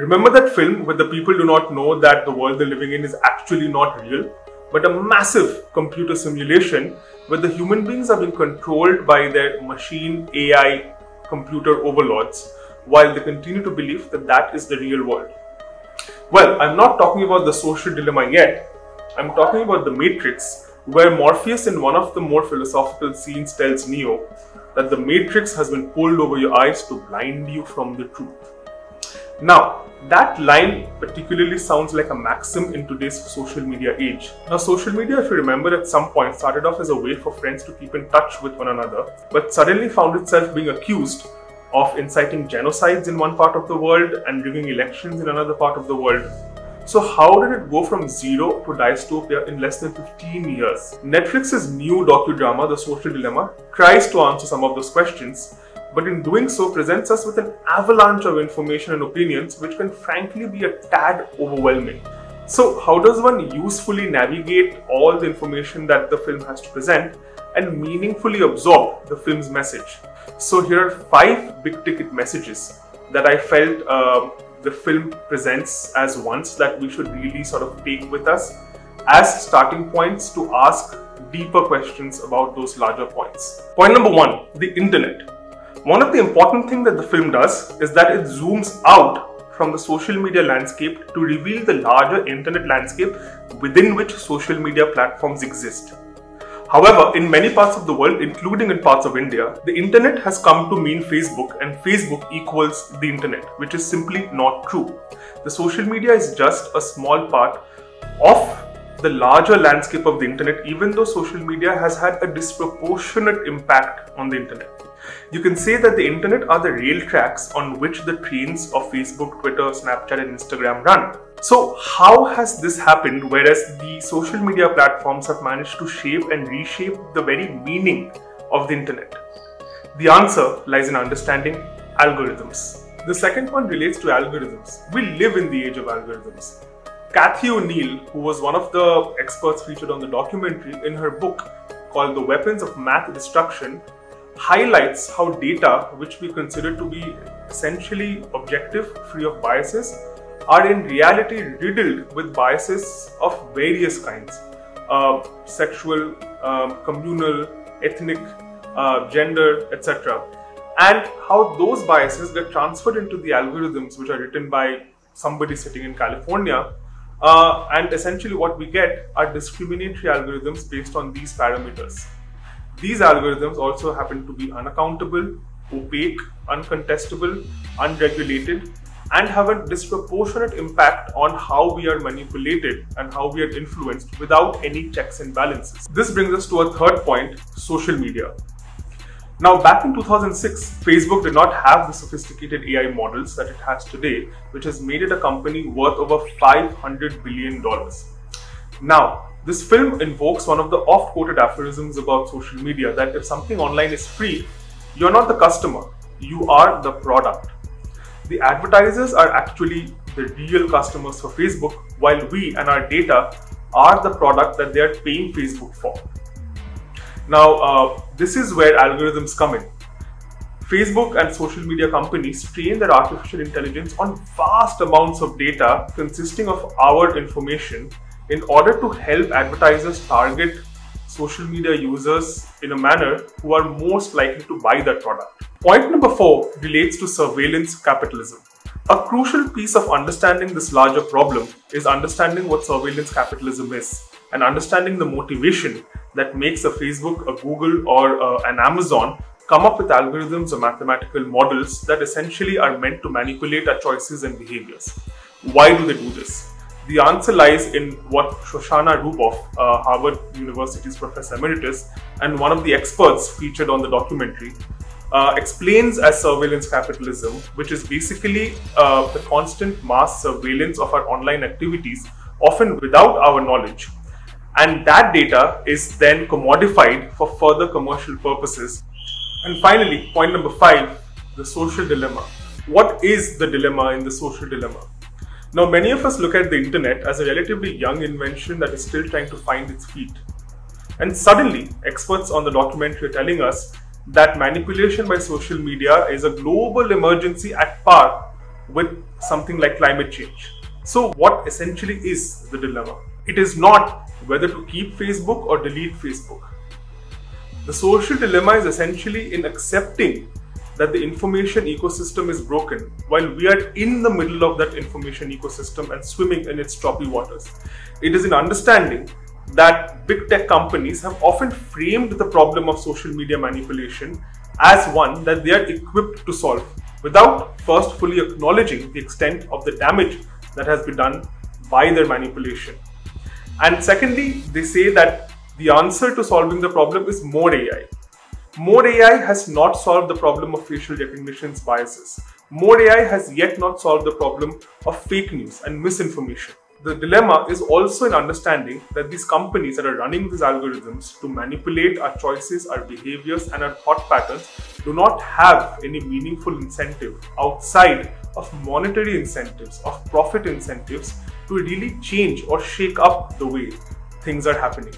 Remember that film where the people do not know that the world they're living in is actually not real, but a massive computer simulation where the human beings are being controlled by their machine AI computer overlords while they continue to believe that that is the real world. Well, I'm not talking about the social dilemma yet. I'm talking about the Matrix, where Morpheus in one of the more philosophical scenes tells Neo that the Matrix has been pulled over your eyes to blind you from the truth. Now, that line particularly sounds like a maxim in today's social media age. Now, social media, if you remember, at some point started off as a way for friends to keep in touch with one another, but suddenly found itself being accused of inciting genocides in one part of the world and rigging elections in another part of the world. So how did it go from zero to dystopia in less than 15 years? Netflix's new docudrama, The Social Dilemma, tries to answer some of those questions, but in doing so presents us with an avalanche of information and opinions which can frankly be a tad overwhelming. So how does one usefully navigate all the information that the film has to present and meaningfully absorb the film's message? So here are 5 big ticket messages that I felt the film presents as ones that we should really sort of take with us as starting points to ask deeper questions about those larger points. Point number 1, the internet. One of the important things that the film does is that it zooms out from the social media landscape to reveal the larger internet landscape within which social media platforms exist. However, in many parts of the world, including in parts of India, the internet has come to mean Facebook, and Facebook equals the internet, which is simply not true. The social media is just a small part of the larger landscape of the internet, even though social media has had a disproportionate impact on the internet. You can say that the internet are the rail tracks on which the trains of Facebook, Twitter, Snapchat and Instagram run. So how has this happened, whereas the social media platforms have managed to shape and reshape the very meaning of the internet? The answer lies in understanding algorithms. The second one relates to algorithms. We live in the age of algorithms. Kathy O'Neill, who was one of the experts featured on the documentary, in her book called The Weapons of Math Destruction, highlights how data, which we consider to be essentially objective, free of biases, are in reality riddled with biases of various kinds. Sexual, communal, ethnic, gender, etc. And how those biases get transferred into the algorithms which are written by somebody sitting in California. And essentially what we get are discriminatory algorithms based on these parameters. These algorithms also happen to be unaccountable, opaque, uncontestable, unregulated, and have a disproportionate impact on how we are manipulated and how we are influenced without any checks and balances. This brings us to a third point, social media. Now, back in 2006, Facebook did not have the sophisticated AI models that it has today, which has made it a company worth over $500 billion. Now, this film invokes one of the oft-quoted aphorisms about social media, that if something online is free, you're not the customer, you are the product. The advertisers are actually the real customers for Facebook, while we and our data are the product that they are paying Facebook for. Now, this is where algorithms come in. Facebook and social media companies train their artificial intelligence on vast amounts of data consisting of our information in order to help advertisers target social media users in a manner who are most likely to buy that product. Point number 4 relates to surveillance capitalism. A crucial piece of understanding this larger problem is understanding what surveillance capitalism is and understanding the motivation that makes a Facebook, a Google or an Amazon come up with algorithms or mathematical models that essentially are meant to manipulate our choices and behaviors. Why do they do this? The answer lies in what Shoshana Zuboff, Harvard University's professor emeritus and one of the experts featured on the documentary, explains as surveillance capitalism, which is basically the constant mass surveillance of our online activities, often without our knowledge. And that data is then commodified for further commercial purposes. And finally, point number 5, the social dilemma. What is the dilemma in the social dilemma? Now, many of us look at the internet as a relatively young invention that is still trying to find its feet. And suddenly, experts on the documentary are telling us that manipulation by social media is a global emergency at par with something like climate change. So what essentially is the dilemma? It is not whether to keep Facebook or delete Facebook. The social dilemma is essentially in accepting that the information ecosystem is broken while we are in the middle of that information ecosystem and swimming in its choppy waters. It is in understanding that big tech companies have often framed the problem of social media manipulation as one that they are equipped to solve, without first fully acknowledging the extent of the damage that has been done by their manipulation. And secondly, they say that the answer to solving the problem is more AI. More AI has not solved the problem of facial recognition's biases. More AI has yet not solved the problem of fake news and misinformation. The dilemma is also in understanding that these companies that are running these algorithms to manipulate our choices, our behaviors, and our thought patterns do not have any meaningful incentive outside of monetary incentives, of profit incentives, to really change or shake up the way things are happening.